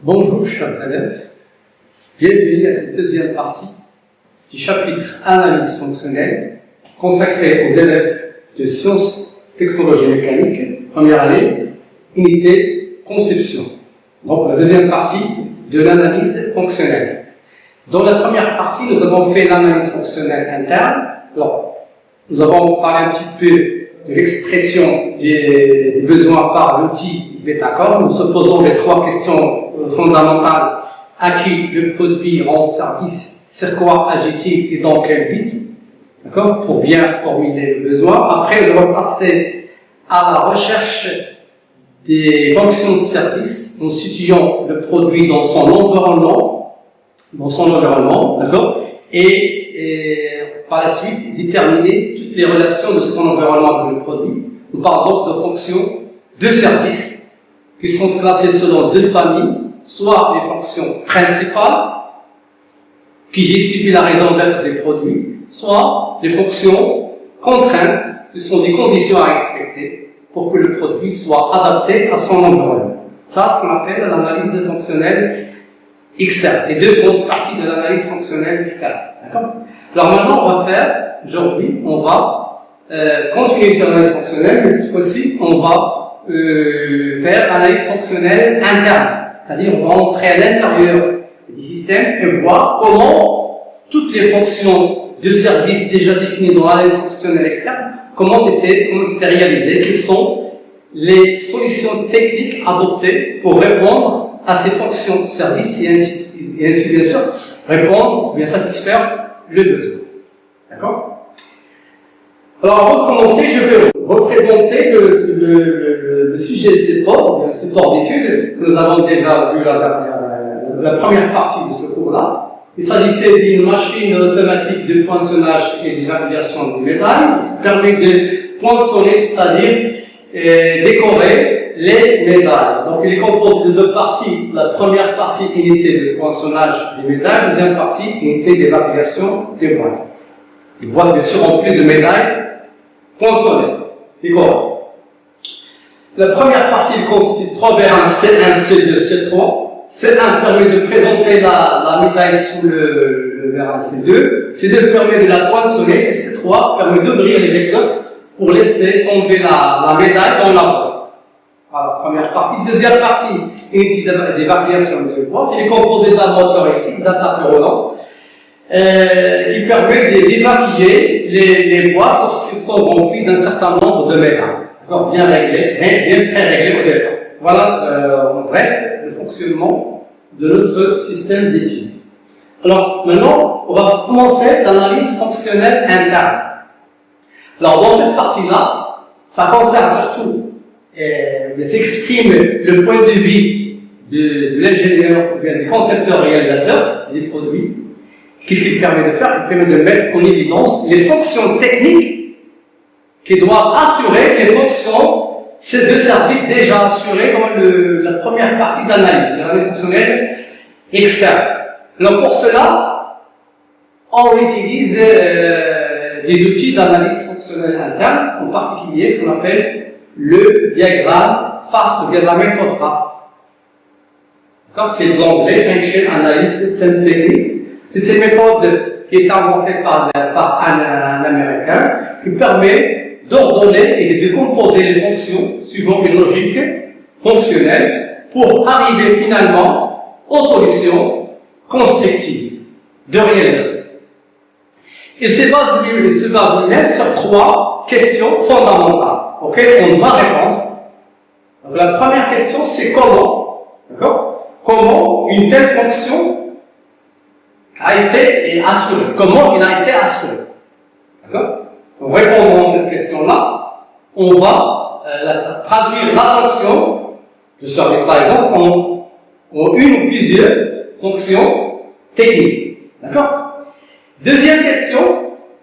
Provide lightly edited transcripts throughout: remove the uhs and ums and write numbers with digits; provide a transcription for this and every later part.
Bonjour chers élèves, bienvenue à cette deuxième partie du chapitre Analyse fonctionnelle consacré aux élèves de sciences, technologies mécaniques, première année, unité conception. Donc la deuxième partie de l'analyse fonctionnelle. Dans la première partie, nous avons fait l'analyse fonctionnelle interne. Alors, nous avons parlé un petit peu de l'expression des besoins par l'outil Betacor. Nous se posons les trois questions fondamentales. À qui le produit rend service, sur quoi agit-il et dans quel but, d'accord, pour bien formuler le besoin. Après, nous allons passer à la recherche des fonctions de service en situant le produit dans son environnement, d'accord, et par la suite déterminer toutes les relations de cet environnement avec le produit. Nous parlons donc de fonctions de service qui sont classées selon deux familles, soit les fonctions principales qui justifient la raison d'être des produits, soit les fonctions contraintes qui sont des conditions à respecter pour que le produit soit adapté à son environnement. Ça, c'est ce qu'on appelle l'analyse fonctionnelle externe, les deux grandes parties de l'analyse fonctionnelle externe. D'accord ? Alors maintenant, aujourd'hui, on va continuer sur l'analyse fonctionnelle, mais cette fois-ci, on va faire l'analyse fonctionnelle interne. C'est-à-dire, on va entrer à l'intérieur du système et voir comment toutes les fonctions de service déjà définies dans l'analyse fonctionnelle externe, comment étaient réalisées, quelles sont les solutions techniques adoptées pour répondre à ces fonctions de service et ainsi bien sûr, répondre, bien satisfaire le besoin. D'accord ? Alors, avant de commencer, je vais représenter le sujet support d'études que nous avons déjà vu la première partie de ce cours-là. Il s'agissait d'une machine automatique de poinçonnage et d'évaluation des médailles qui permet de poinçonner, c'est-à-dire décorer les médailles. Donc, il est composé de deux parties. La première partie, unité de poinçonnage des médailles. La deuxième partie, unité d'évaluation des boîtes. Les boîtes, bien sûr, remplies de médailles poinçonnées, décorées. La première partie constitue 3 V1, C1, C2, C3. C1 permet de présenter la médaille sous le V1, C2. C2 permet de la poinçonner et C3 permet d'ouvrir les lecteurs pour laisser tomber la médaille dans la boîte. Voilà, première partie. Deuxième partie, unité d'évaluation de boîte. Il est composé d'un moteur électrique, d'un tapis roulant, qui permet d'évacuer les boîtes lorsqu'ils sont remplis d'un certain nombre de médailles. D'accord, bien réglé, bien pré-réglé au départ. Voilà, en bref, le fonctionnement de notre système d'études. Alors, maintenant, on va commencer l'analyse fonctionnelle interne. Alors, dans cette partie-là, ça concerne surtout, s'exprime le point de vue de l'ingénieur ou bien du concepteur réalisateur des produits. Qu'est-ce qu'il permet de faire? Il permet de mettre en évidence les fonctions techniques qui doivent assurer les fonctions de service déjà assurées dans la première partie de l'analyse fonctionnelle externe. Alors pour cela, on utilise des outils d'analyse fonctionnelle interne, en particulier ce qu'on appelle le diagramme FAST, le diagramme méthode FAST. C'est de l'anglais, Function Analysis System Technique. C'est cette méthode qui est inventée par un Américain qui permet d'ordonner et de décomposer les fonctions suivant une logique fonctionnelle pour arriver finalement aux solutions constructives de réalisation. Il se base lui-même sur 3 questions fondamentales auxquelles on doit répondre. Donc la première question, c'est comment, d'accord, comment une telle fonction a été assurée, comment il a été assuré. D'accord? En répondant à cette question-là, on va traduire la fonction de service, par exemple, en une ou plusieurs fonctions techniques. D'accord? Deuxième question,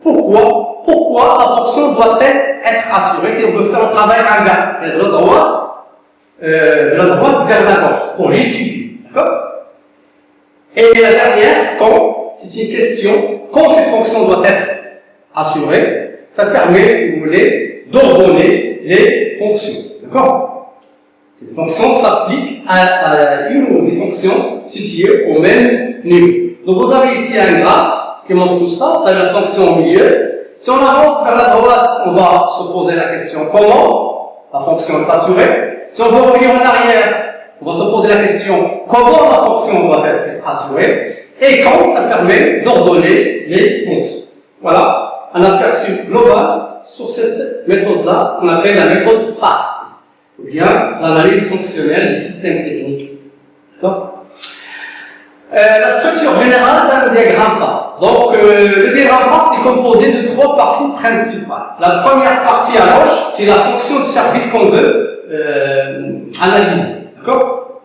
pourquoi la fonction doit-elle être assurée si on veut faire un travail inverse, c'est-à-dire de la droite vers la gauche, pour justifier. D'accord? Et la dernière, quand, c'est une question, quand cette fonction doit être assurée, ça permet, si vous voulez, d'ordonner les fonctions. D'accord? Cette fonction s'applique à une ou des fonctions situées au même niveau. Donc vous avez ici un graphe qui montre tout ça, vous avez la fonction au milieu. Si on avance vers la droite, on va se poser la question comment la fonction est assurée. Si on veut revenir en arrière, on va se poser la question comment la fonction doit être assurée. Et quand ça permet d'ordonner les fonctions. Voilà un aperçu global sur cette méthode-là, ce qu'on appelle la méthode FAST, ou bien l'analyse fonctionnelle des systèmes techniques. D'accord ? La structure générale d'un diagramme FAST. Donc, le diagramme FAST est composé de 3 parties principales. La première partie à gauche, c'est la fonction de service qu'on veut analyser. D'accord ?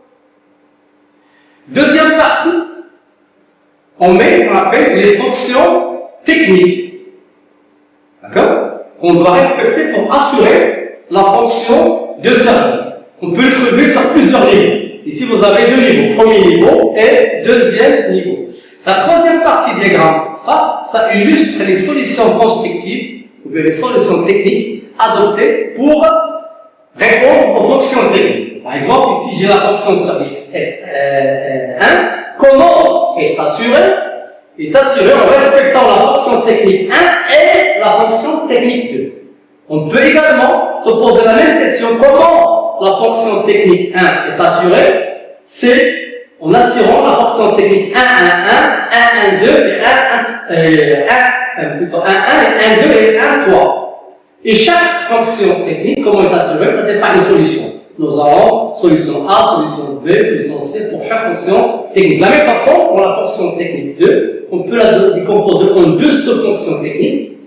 Deuxième partie, on met ce qu'on appelle les fonctions techniques. D'accord ? Qu'on doit respecter pour assurer la fonction de service. On peut le trouver sur plusieurs niveaux. Ici, vous avez 2 niveaux. Premier niveau et deuxième niveau. La troisième partie du diagramme FAST, ça illustre les solutions constructives, ou bien les solutions techniques adoptées pour répondre aux fonctions techniques. Par exemple, ici, j'ai la fonction de service S1. Comment est assurée? Est assurée en respectant la fonction technique 1 et la fonction technique 2. On peut également se poser la même question. Comment la fonction technique 1 est assurée? C'est en assurant la fonction technique 1, 1, 1, 1, 1, 2 et 1, 2 et 1, 3. Et chaque fonction technique, comment est assurée? C'est par une solution. Nous avons solution A, solution B, solution C pour chaque fonction technique. De la même façon, pour la fonction technique 2, on peut la décomposer en 2 sous-fonctions techniques,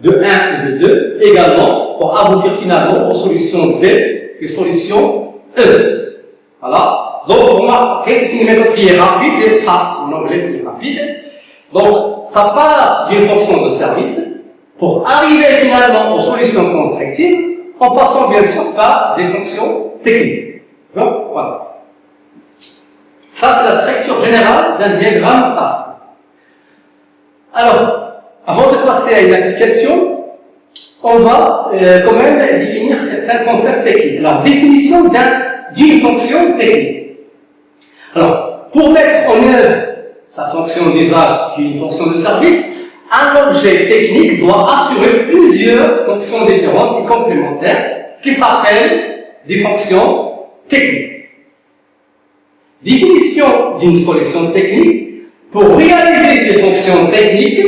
de 1 et de 2, également, pour aboutir finalement aux solutions B et solutions E. Voilà. Donc, remarquez, c'est une méthode qui est rapide et fast. En anglais, c'est rapide. Donc, ça part d'une fonction de service pour arriver finalement aux solutions constructives en passant bien sûr par des fonctions techniques. Donc, voilà. Ça, c'est la structure générale d'un diagramme FAST. Alors, avant de passer à une application, on va quand même définir certains concepts techniques. Alors, définition d'une fonction technique. Alors, pour mettre en œuvre sa fonction d'usage qui est une fonction de service, un objet technique doit assurer plusieurs fonctions différentes et complémentaires qui s'appellent des fonctions techniques. Définition d'une solution technique. Pour réaliser ces fonctions techniques,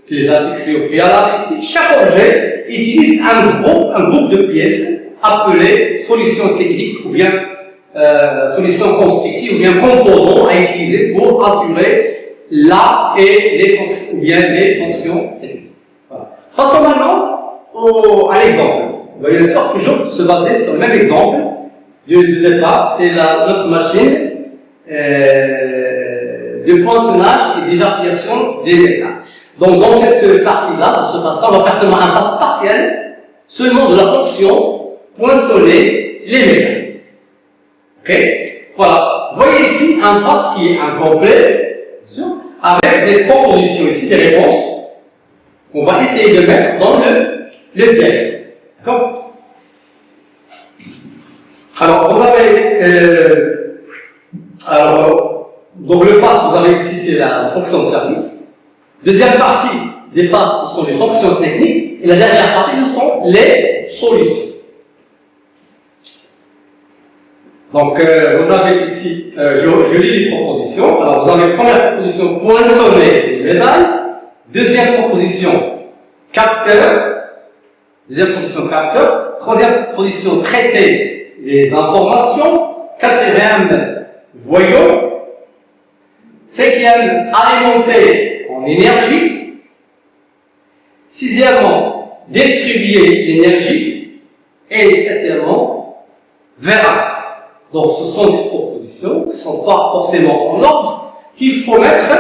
déjà fixées au préalable ici, chaque objet utilise un groupe de pièces appelées solutions techniques ou bien solutions constructives ou bien composants à utiliser pour assurer les fonctions techniques. Voilà. Passons maintenant à l'exemple. On va bien sûr toujours se baser sur le même exemple du départ, c'est notre machine de poinçonnage et d'évacuation des métals. Donc dans cette partie-là, dans ce passe-là, on va faire seulement un passe partiel, seulement de la fonction poinçonner les métals. Ok? Voilà. Vous voyez ici un passe qui est incomplet, bien sûr, avec des propositions ici, des réponses. On va essayer de mettre dans le diagramme. D'accord? Alors, vous avez donc le face, vous avez ici, c'est la fonction de service. Deuxième partie des phases, ce sont les fonctions techniques. Et la dernière partie, ce sont les solutions. Donc, vous avez ici, je lis les propositions. Alors, vous avez première proposition, poinçonner les médailles. Deuxième proposition, capteur. Deuxième position, capteur. Troisième position, traiter les informations. Quatrième, voyons. Cinquième, alimenter en énergie. Sixièmement, distribuer l'énergie. Et septièmement, verra. Donc, ce sont des propositions qui ne sont pas forcément en ordre qu'il faut mettre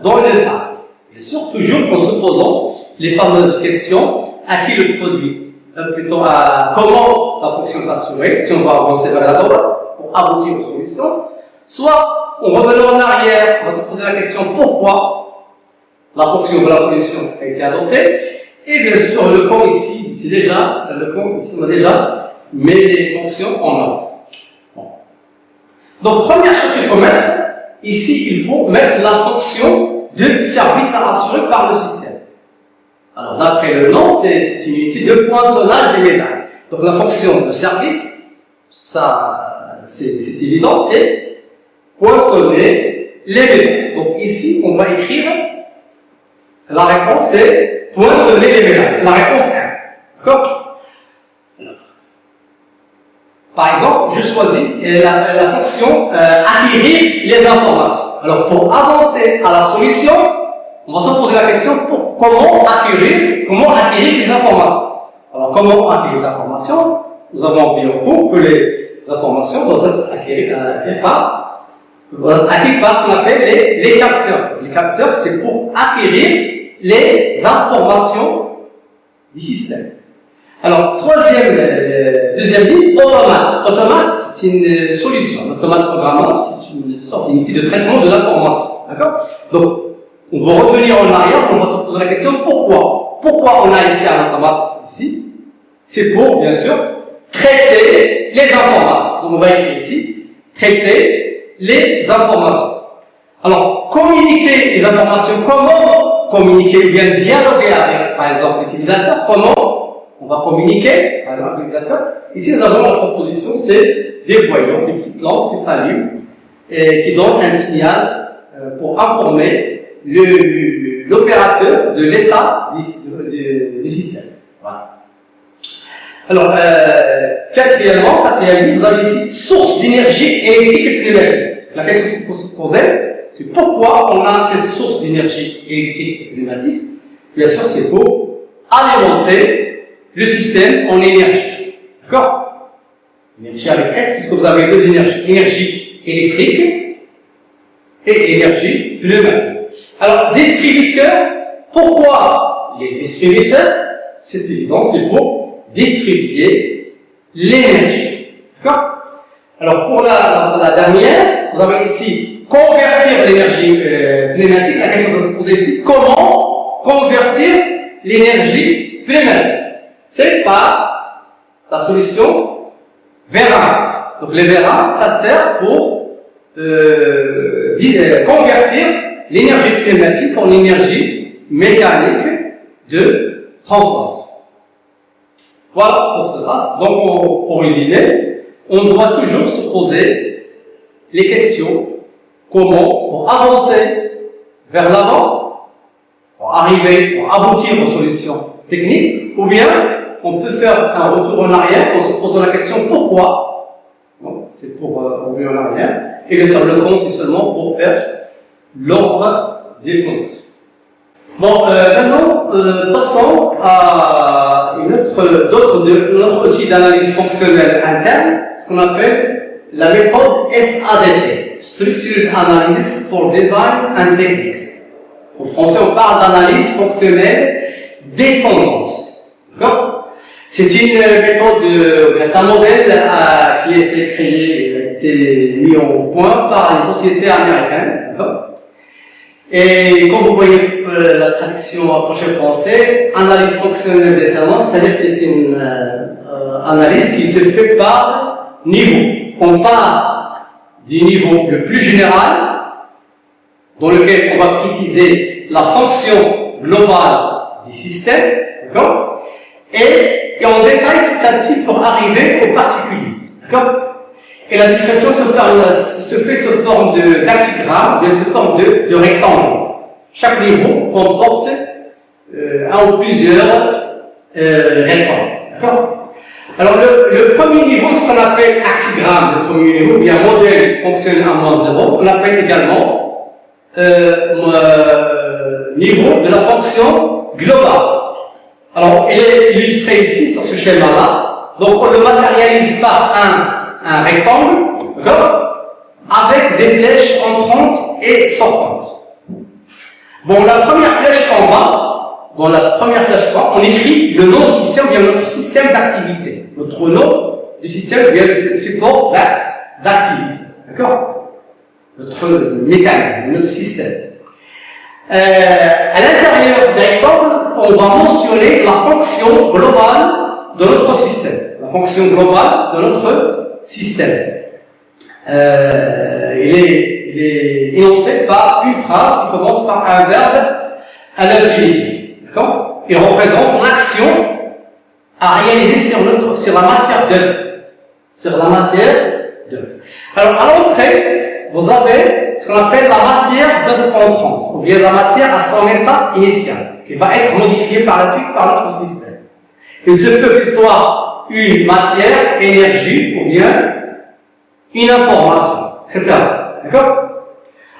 dans le FAST. Bien sûr, toujours en se posant les fameuses questions à qui le produit, plutôt à comment la fonction est assurée, si on va avancer vers la droite pour aboutir aux solutions, soit en revenant en arrière, on va se poser la question pourquoi la fonction de la solution a été adoptée, et bien sûr on a déjà mis les fonctions en ordre. Donc, première chose qu'il faut mettre, ici, il faut mettre la fonction de service à assurer par le système. Alors, d'après le nom, c'est une unité de poinçonnage des médailles. Donc, la fonction de service, ça, c'est évident, c'est poinçonner les médailles. Donc, ici, on va écrire, la réponse, c'est poinçonner les médailles. C'est la réponse 1. D'accord? Par exemple, je choisis la fonction acquérir les informations. Alors, pour avancer à la solution, on va se poser la question comment acquérir les informations. Alors, comment acquérir les informations? Nous avons vu en cours que les informations doivent être acquises par ce qu'on appelle les capteurs. Les capteurs, c'est pour acquérir les informations du système. Alors, deuxième ligne, automate. Automate, c'est une solution. Automate programmable, c'est une sorte d'unité de traitement de l'information. D'accord? Donc, on va revenir en arrière, on va se poser la question pourquoi? Pourquoi on a ici un automate ici? C'est pour, bien sûr, traiter les informations. Donc, on va écrire ici, traiter les informations. Alors, communiquer les informations, comment communiquer ou bien dialoguer avec, par exemple, l'utilisateur, comment on va communiquer avec l'utilisateur. Ici, nous avons la proposition, c'est des voyants, des petites lampes qui s'allument et qui donnent un signal pour informer l'opérateur de l'état du système. Voilà. Alors, quatrième ligne, vous avez ici source d'énergie électrique et pneumatique. La question qui se posait, c'est pourquoi on a cette source d'énergie électrique et pneumatique. Bien sûr, c'est pour alimenter le système en énergie. D'accord? Énergie avec S, puisque vous avez deux énergies. Énergie électrique et énergie pneumatique. Alors, distributeur, pourquoi les distributeurs? C'est évident, c'est pour distribuer l'énergie. D'accord? Alors, pour la dernière, vous avez ici convertir l'énergie pneumatique. La question que se pose ici, comment convertir l'énergie pneumatique? C'est par la solution Vera. Donc les Vera, ça sert pour convertir l'énergie pneumatique en énergie mécanique de transformation. Voilà pour ce trace. Donc pour résumer, on doit toujours se poser les questions comment, pour avancer vers l'avant, pour aboutir aux solutions techniques, ou bien on peut faire un retour en arrière en se posant la question pourquoi. C'est pour revenir en arrière. Et le con, c'est seulement pour faire l'ordre des fonctions. Bon, maintenant, passons à notre outil d'analyse fonctionnelle interne, ce qu'on appelle la méthode SADT, Structured Analysis for Design and Techniques. En français, on parle d'analyse fonctionnelle descendante. D'accord? C'est une méthode, c'est un modèle qui a été créé, a été mis au point par une société américaine. D'accord? Et comme vous voyez la traduction approchée français, analyse fonctionnelle descendante, c'est-à-dire c'est une analyse qui se fait par niveau. On part du niveau le plus général, dans lequel on va préciser la fonction globale du système, d'accord? Et on détaille petit à petit pour arriver au particulier, d'accord? Et la description se fait sous forme d'actigramme, bien sous forme de rectangle. Chaque niveau comporte un ou plusieurs rectangles, d'accord? Alors le premier niveau, c'est ce qu'on appelle actigramme, le premier niveau, bien modèle fonctionnel à -0, on appelle également niveau de la fonction globale. Alors, il est illustré ici sur ce schéma-là. Donc, on le matérialise par un rectangle, d'accord, avec des flèches entrantes et sortantes. Bon, la première flèche en bas, on écrit le nom du système, bien notre système d'activité. Notre nom du système, bien le support d'activité, d'accord? Notre mécanisme, notre système. À l'intérieur des rectangles, on va mentionner la fonction globale de notre système. La fonction globale de notre système. il est énoncé par une phrase qui commence par un verbe à l'infinitif. D'accord? Il représente l'action à réaliser sur la matière d'œuvre. Sur la matière d'œuvre. Alors, à l'entrée, vous avez ce qu'on appelle la matière d'œuvre entrante, ou bien la matière à son état initial, qui va être modifiée par la suite par notre système. Il se peut qu'il soit une matière, énergie, ou bien une information, etc. D'accord?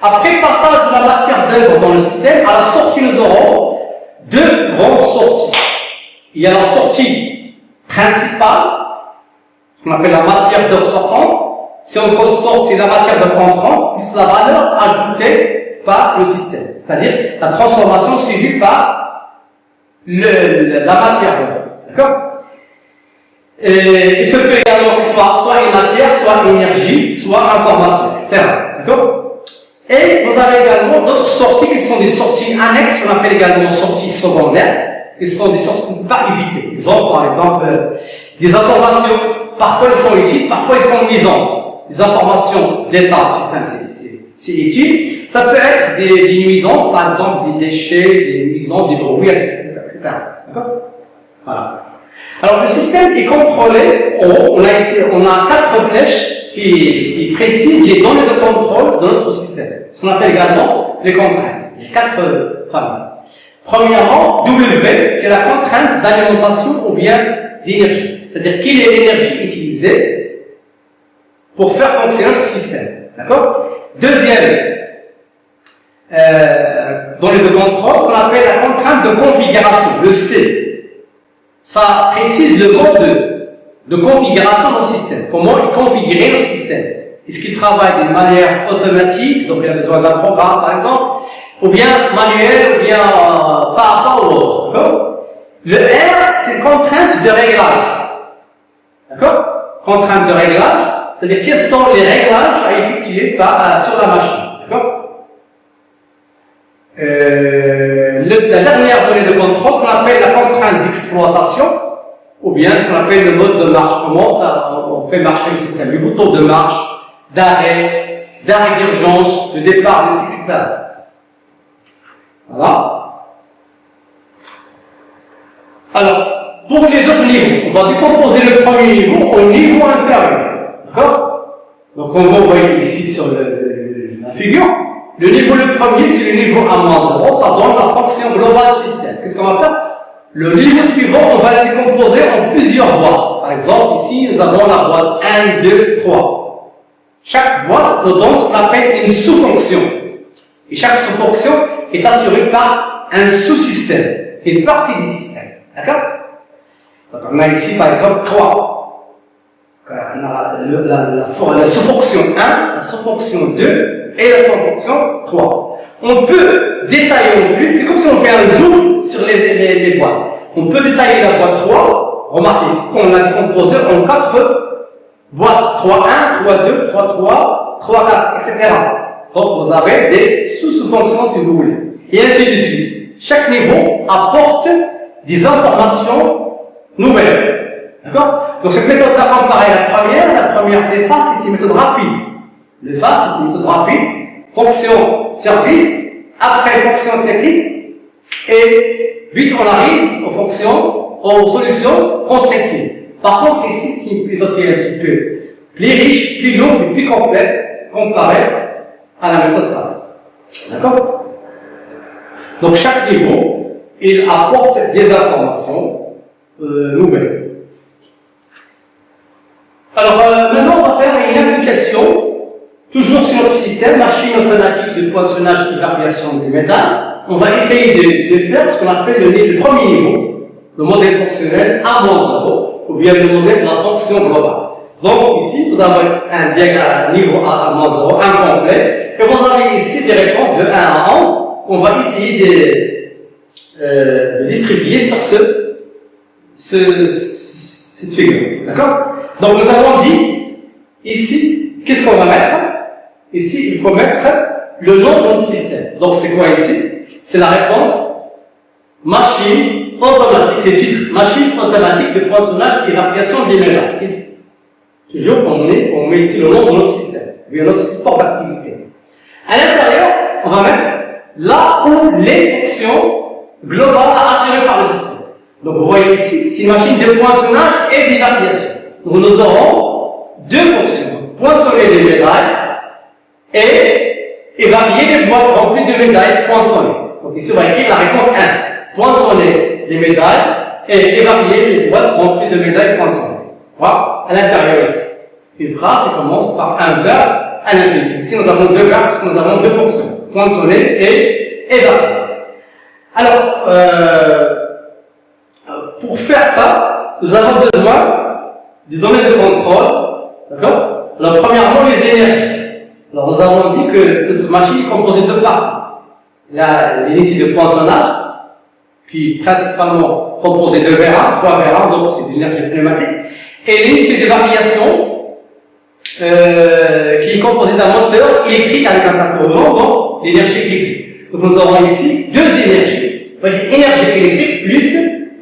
Après passage de la matière d'œuvre dans le système, à la sortie, nous aurons deux grandes sorties. Il y a la sortie principale, qu'on appelle la matière d'œuvre sortante. Si on ressort, c'est la matière d'œuvre entrante, plus la valeur ajoutée par le système. C'est-à-dire la transformation suivie par la matière d'œuvre. D'accord? Et il se peut également que soit une matière, soit une énergie, soit information, etc. D'accord? Et vous avez également d'autres sorties qui sont des sorties annexes, qu'on appelle également sorties secondaires, qui sont des sorties qu'on ne peut pas éviter. Ils ont, par exemple, des informations, parfois elles sont utiles, parfois elles sont nuisantes. Des informations d'état du système, c'est utile. Ça peut être des nuisances, par exemple des déchets, des nuisances, des bruits, etc. D'accord? Voilà. Alors le système est contrôlé, on a 4 flèches qui précisent les données de contrôle de notre système. Ce qu'on appelle également les contraintes. Il y a 4 familles. Premièrement, W, c'est la contrainte d'alimentation ou bien d'énergie. C'est-à-dire quelle est l'énergie utilisée pour faire fonctionner notre système. D'accord? Deuxième, dans les deux contrôles, ce qu'on appelle la contrainte de configuration, le C. Ça précise le mode de configuration de notre système. Comment configurer notre système. Est-ce qu'il travaille d'une manière automatique, donc il a besoin d'un programme par exemple, ou bien manuel, ou bien par rapport au autre. D'accord? Le R, c'est contrainte de réglage. D'accord? Contrainte de réglage, c'est-à-dire quels sont les réglages à effectuer sur la machine. D'accord? La dernière donnée de contrôle, ce qu'on appelle la contrainte d'exploitation, ou bien ce qu'on appelle le mode de marche. Comment on fait marcher le système? Le bouton de marche, d'arrêt d'urgence, de départ, etc. Voilà. Alors, pour les autres niveaux, on va décomposer le premier niveau au niveau inférieur. D'accord? Donc, on va voir ici sur la figure. Le niveau le premier, c'est le niveau A-0, ça donne la fonction globale du système. Qu'est-ce qu'on va faire? Le niveau suivant, on va la décomposer en plusieurs boîtes. Par exemple, ici, nous avons la boîte 1, 2, 3. Chaque boîte nous donne ce qu'on appelle une sous-fonction. Et chaque sous-fonction est assurée par un sous-système, une partie du système. D'accord? Donc, on a ici, par exemple, 3. On a la sous-fonction 1, la sous-fonction 2, et la sous-fonction 3. On peut détailler en plus, c'est comme si on fait un zoom sur les boîtes. On peut détailler la boîte 3, remarquez ici qu'on a décomposé en 4 boîtes, 3.1, 3.2, 3.3, 3.4, etc. Donc vous avez des sous-fonctions si vous voulez. Et ainsi de suite. Chaque niveau apporte des informations nouvelles. D'accord? Donc cette méthode là comparée à la première c'est FAST, c'est une méthode rapide. Le FAST, c'est une méthode rapide, fonction service, après fonction technique, et vite on arrive aux solutions constructives. Par contre, ici, c'est une méthode qui est un petit peu plus riche, plus longue et plus complète, comparée à la méthode FAST. D'accord? Donc chaque niveau, il apporte des informations nouvelles. Alors maintenant, on va faire une application. Toujours sur notre système, machine automatique de poinçonnage et d'évacuation du métal, on va essayer de faire ce qu'on appelle le premier niveau, le modèle fonctionnel A-0, ou bien le modèle de la fonction globale. Donc ici, vous avez un diagramme niveau A-0 incomplet, et vous avez ici des réponses de 1 à 11, qu'on va essayer de distribuer sur cette figure. D'accord? Donc nous avons dit, ici, qu'est-ce qu'on va mettre? Ici, il faut mettre le nom de notre système. Donc, c'est quoi ici? C'est la réponse machine automatique. C'est le titre. Machine automatique de poinçonnage et d'évacuation des métals. Ici. Toujours, on met ici le nom de notre système. bien notre support d'activité. À l'intérieur, on va mettre là où les fonctions globales assurées par le système. Donc vous voyez ici, c'est une machine de poinçonnage et d'évaluation. Donc nous aurons deux fonctions, poinçonner les médailles et évaluer les boîtes remplies de médailles poinçonnées. Donc ici on va écrire la réponse 1. Poinçonner les médailles et évaluer les boîtes remplies de médailles poinçonnées. Voilà, à l'intérieur ici. Une phrase qui commence par un verbe à l'infinitif. Ici nous avons deux verbes parce que nous avons deux fonctions, poinçonner et évaluer. Alors, pour faire ça, nous avons besoin du domaine de contrôle. D'accord? Alors, premièrement, les énergies. Alors, nous avons dit que notre machine est composée de deux parties. L'unité de poinçonnage, qui est principalement composée de V1, 3 V1, donc c'est de l'énergie pneumatique, et l'unité de variation, qui est composée d'un moteur électrique avec un intercourant, donc l'énergie électrique. Donc, nous aurons ici deux énergies. Donc, énergie électrique plus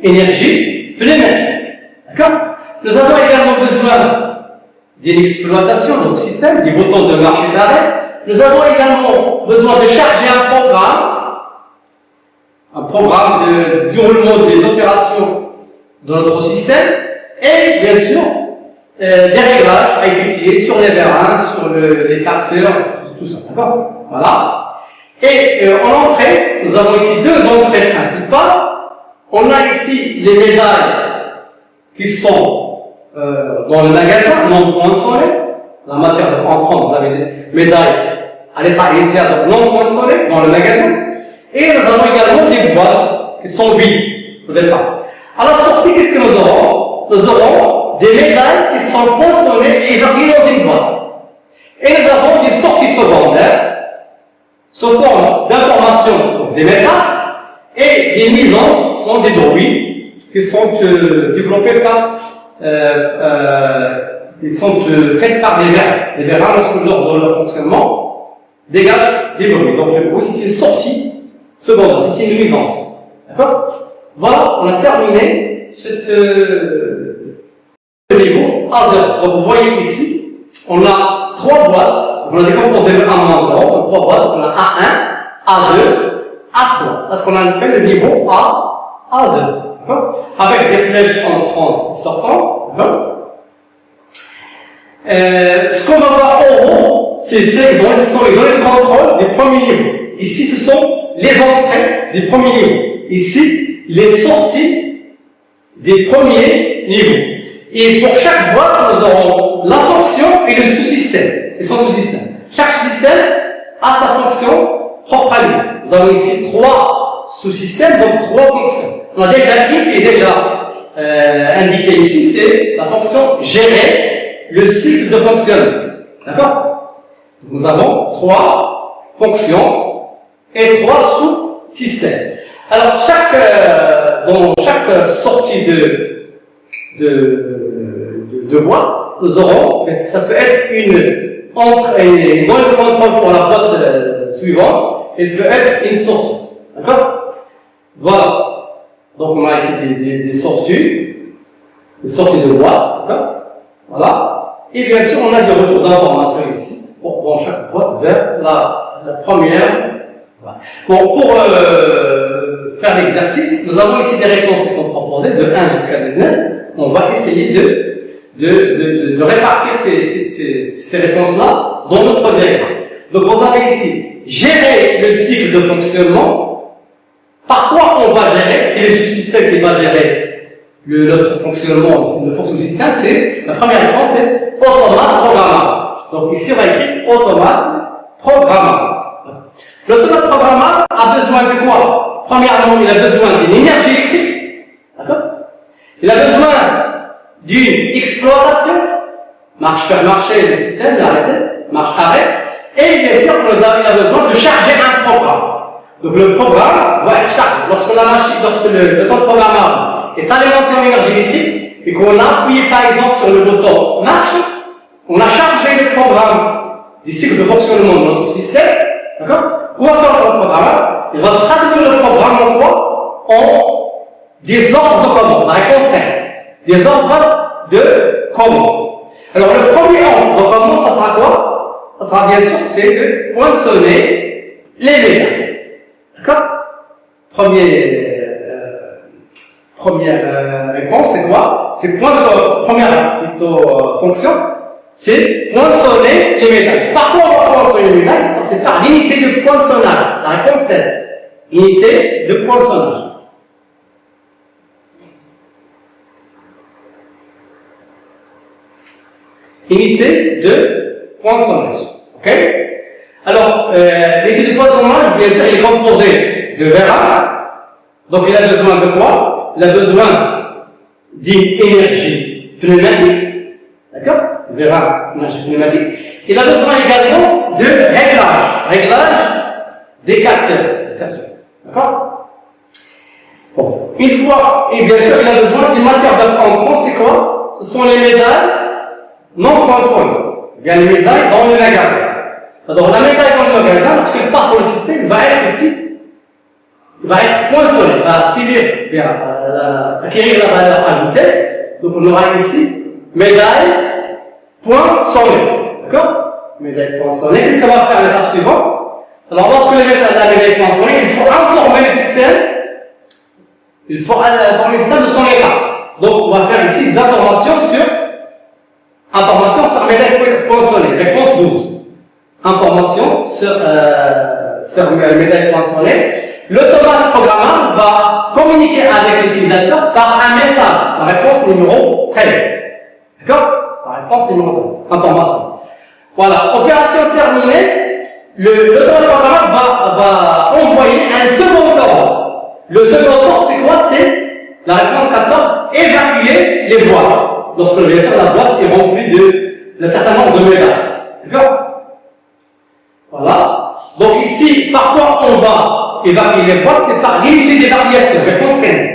énergie pneumatique. D'accord? Nous avons également besoin d'une exploitation de notre système, des boutons de marche et d'arrêt. Nous avons également besoin de charger un programme de déroulement des opérations de notre système, et bien sûr, des réglages à effectuer sur les vérins, sur les capteurs, tout ça. D'accord? Voilà. Et en entrée, nous avons ici deux entrées principales. On a ici les médailles qui sont dans le magasin, non poinçonnées. La matière entrante, vous avez des médailles à l'état initial, donc non poinçonnées, dans le magasin. Et nous avons également des boîtes qui sont vides au départ. À la sortie, qu'est-ce que nous aurons? Nous aurons des médailles qui sont poinçonnées et évacuées dans une boîte. Et nous avons des sorties secondaires sous forme d'informations, donc des messages, et des nuisances sont des bruits qui sont développés par ils sont faits par des vérins. Les vérins, lorsque lors de leur fonctionnement, dégagent des bruits. Donc le bruit, c'est une sortie secondaire, c'est une nuisance. D'accord? Voilà, on a terminé ce niveau A0. Donc vous voyez ici, on a trois boîtes, on a décomposé le 1-0, donc trois boîtes, on a A1, A2, A3. Parce qu'on a appelé le niveau A0. Avec des flèches entrantes et sortantes. Ce qu'on va voir en haut, c'est ces données, ce sont les données de contrôle des premiers niveaux. Ici, ce sont les entrées des premiers niveaux. Ici, les sorties des premiers niveaux. Et pour chaque boîte, nous aurons la fonction et le sous-système, et son sous-système. Chaque sous-système a sa fonction propre à lui. Nous avons ici trois sous-systèmes, donc trois fonctions. On a déjà dit, qui est déjà indiqué ici, c'est la fonction gérer le cycle de fonctionnement. D'accord? Nous avons trois fonctions et trois sous-systèmes. Alors, dans chaque sortie de boîte, nous aurons, ça peut être une entrée, une bonne contrôle pour la boîte suivante, elle peut être une sortie. D'accord? Voilà. Donc, on a ici des sorties de boîte. D'accord? Voilà. Et bien sûr, on a des retours d'informations ici, dans chaque boîte vers la première. Voilà. Bon, pour faire l'exercice, nous avons ici des réponses qui sont proposées de 1 jusqu'à 19. On va essayer de répartir ces réponses-là dans notre diagramme. Donc, vous avez ici gérer le cycle de fonctionnement. Par quoi on va gérer, et le sous-système qui va gérer notre fonctionnement, le sous-système, c'est, la première réponse, c'est automate programmable. Donc ici, on va écrire automate programmable. L'automate programmable a besoin de quoi? Premièrement, il a besoin d'une énergie électrique. D'accord? Il a besoin d'une exploitation. Marche, faire marcher le système, l'arrêter, marche, arrête. Et bien sûr, il a besoin de charger un programme. Donc le programme va être chargé. Lorsque le temps programmable est alimenté en énergie électrique et qu'on a appuyé par exemple sur le bouton marche, on a chargé le programme du cycle de fonctionnement de notre système. D'accord? Où va faire le programme? Il va traduire le programme en quoi? En des ordres de commande. La réponse est des ordres de commande. Alors le premier ordre de commande, ça sera quoi? ça sera bien sûr, c'est de poinçonner les médailles. D'accord? Première réponse, c'est quoi? C'est poinçonner. Première fonction, c'est poinçonner les médailles. Par quoi on va poinçonner les médailles? C'est par l'unité de poinçonnage. La réponse 7. Unité de poinçonnage. Unité de poinçonnage. Ok? Alors, l'unité de poinçonnage, bien sûr, il est composé de Vera. Donc, il a besoin de quoi? Il a besoin d'une énergie pneumatique. D'accord? Vera, énergie pneumatique. Il a besoin également de réglage des capteurs. D'accord? Bon. Une fois, et bien sûr, il a besoin d'une matière d'entrant, c'est quoi? Ce sont les médailles non poinçonnées. Il y a les médailles dans le magasin. Alors, la médaille dans le magasin, lorsqu'elle part dans le système, va être ici, va être poinçonnée, va acquérir la valeur ajoutée. Donc, on aura ici médaille poinçonnée. D'accord? Médaille poinçonnée. Qu'est-ce qu'on va faire à l'étape suivante? Alors, lorsque la médaille est poinçonnée, il faut informer le système. Il faut informer le système de son état. Donc, on va faire ici des informations sur médaille poinçonnée. Réponse 12. Information sur médaille poinçonnée. L'automate programmable va communiquer avec l'utilisateur par un message. La réponse numéro 13. D'accord? La réponse numéro 13. Information. Voilà. Opération terminée. L'automate programmable va envoyer un second ordre. Le second ordre, c'est quoi? C'est la réponse 14. Évacuer les boîtes. Lorsque la boîte est remplie d'un certain nombre de médailles. D'accord? Voilà. Donc ici, par quoi on va évacuer les boîtes? C'est par l'unité d'évacuation. Réponse 15.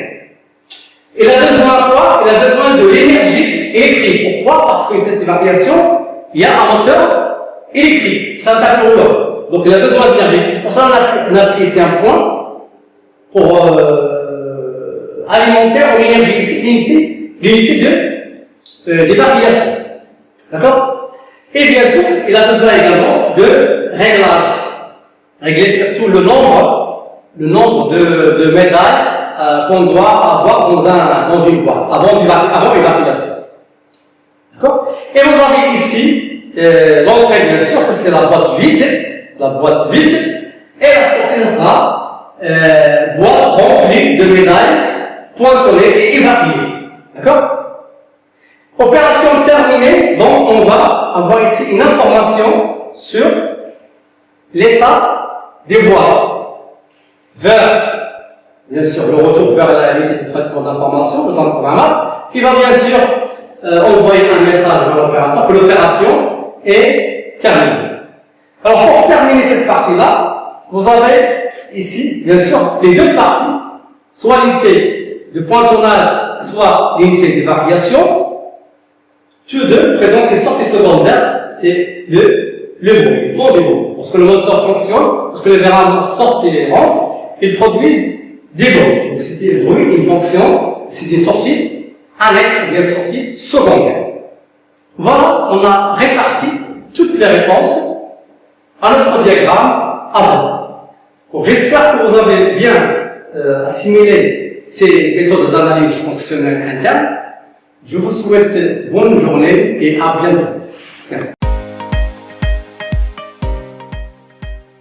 Il a besoin de quoi? Il a besoin de l'énergie électrique. Pourquoi? Parce que cette évacuation, il y a un moteur électrique. C'est un tapis. Donc il a besoin d'énergie électrique. Pour ça, on a pris ici un point pour alimenter en énergie électrique l'unité d'évacuation. D'accord? Et bien sûr, il a besoin également de réglage. Régler surtout le nombre de médailles qu'on doit avoir dans une boîte, avant l'évacuation. D'accord? Et vous avez ici, l'entrée bien sûr, ça c'est la boîte vide, et la sortie, ça sera boîte remplie de médailles poinçonnées et évacuées. D'accord? Opération terminée, donc on va avoir ici une information sur l'état des boîtes. Bien sûr, le retour vers la l'unité de traitement d'information, le temps programmable, qui va bien sûr envoyer un message vers l'opérateur que l'opération est terminée. Alors pour terminer cette partie-là, vous avez ici, bien sûr, les deux parties, soit l'unité de poinçonnage, soit l'unité d'évacuation. Tous deux présentent les sorties secondaires, c'est le bruit, le fond du bruit. Lorsque le moteur fonctionne, lorsque les verres sortent et les rentrent, ils produisent des bruits. Donc c'est des bruits, une fonction, c'est des sorties annexes ou bien sorties secondaires. Voilà, on a réparti toutes les réponses à notre diagramme avant. Donc j'espère que vous avez bien assimilé ces méthodes d'analyse fonctionnelle interne. Je vous souhaite bonne journée et à bientôt. Merci.